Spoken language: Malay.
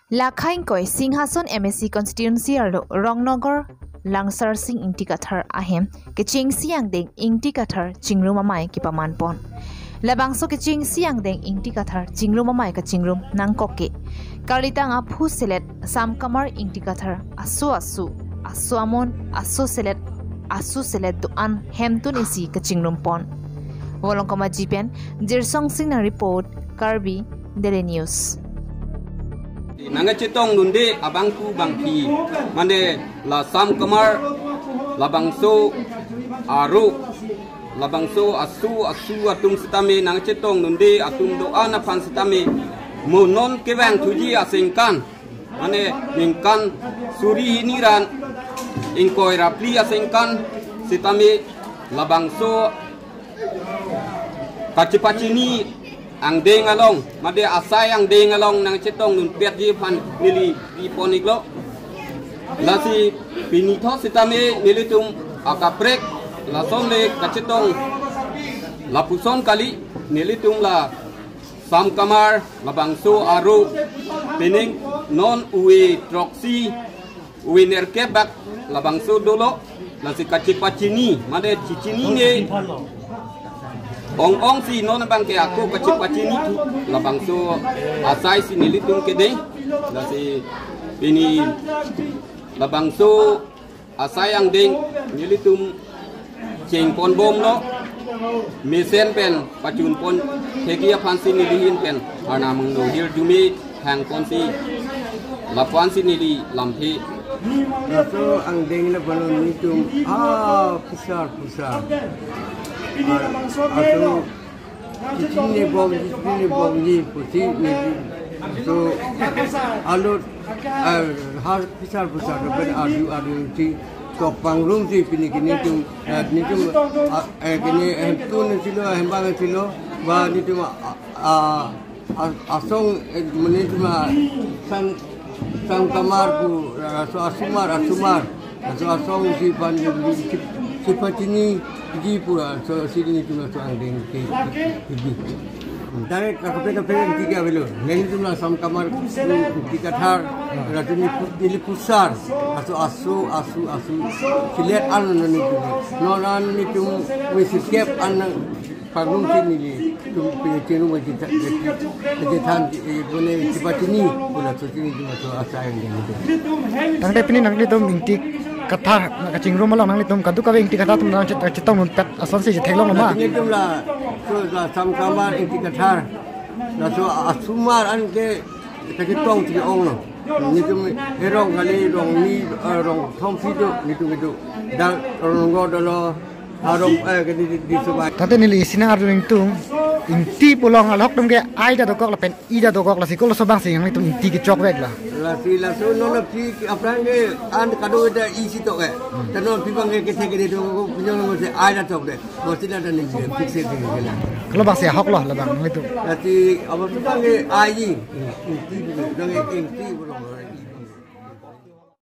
Lakhaingkoi Singhason MSC constituency arlo Rongnogor Langsar Sing Intikathar ahem keching siang deng Intikathar chingrum amai ki pamanpon labangso keching siang deng Intikathar chingrum amai ka chingrum nangkoke kalitang aphu selet samkamar Intikathar asu amon asu selet duan hemtun isi ka chingrum pon wolongkoma jipen jirsong sing na report Karbi Daily News. Nanga cetong nunde abangku bangki mande la sam kamar labangso aru labangso asu atung sitame nanga cetong nunde atung doa na pan sitame monon kewang tuji asengkan mane ningkan suri hiniran ingkoi rapli asengkan sitame labangso kacipacini ang deng along made asay ang deng along nang cetong nun pet di pan nili di poniklo lasi pinito sitame nilitum akaprek lason le kacetong lapuson kali nilitum la samkamar labangso aru pening non uwe troksi uwe nerkebak labangso dolo lasi kacipacini made cicini ne ong si non bang ke aku kecil-kecil itu labang so asai si nilitung kedeng si ini labang so asai yang deng nilitung ceng pon bom lo mesen pen pacun pon tegia pansi nilihin pen ana mengno hir dumi hang pon si lapuan si nili lampi so ang deng na balon nilitung pusar atau ini bom ni putih ni so alut har besar dapat adu ti topang rum ti pini kini tu kini tu ni silo hembang silo ba ni tu asong meni tu sang kamar ku so asumar so asong si pan seperti ini di pura so sini tu so angdeng ke dari kafe tiga belo neni tu sam kamar Intikathar rajuni dili pusar asu silet an nani tu nonan ni tu wisip an pagum sini tu penyenu wajib kejetan boleh seperti ini pula so sini tu so asa yang itu tang pini nang tu Intik Kathar kacing rumah lang nang litum kadu kawe Intikathar tum nang cetong nun pet asan si theglong ma ini tu lah so sam kamar Intikathar na so asumar an ke cetong ti ong no ni tu erong kali rong ni rong thom si tu ni tu dang rong godolo arong ke di subai tate nili sinar ring tum inti pulong alok tum ke aida dokok la pen ida dokok la sikol so bang sing nang litum inti ke chok weg la la so no la pi apran ke an kado da isi to ke tano pi bang ke theke de do pinjong mo se aida tok de mo sila da ni fixe de ke la kalau bang se hok la bang litum ati apa pi bang ke ai inti dang inti bolong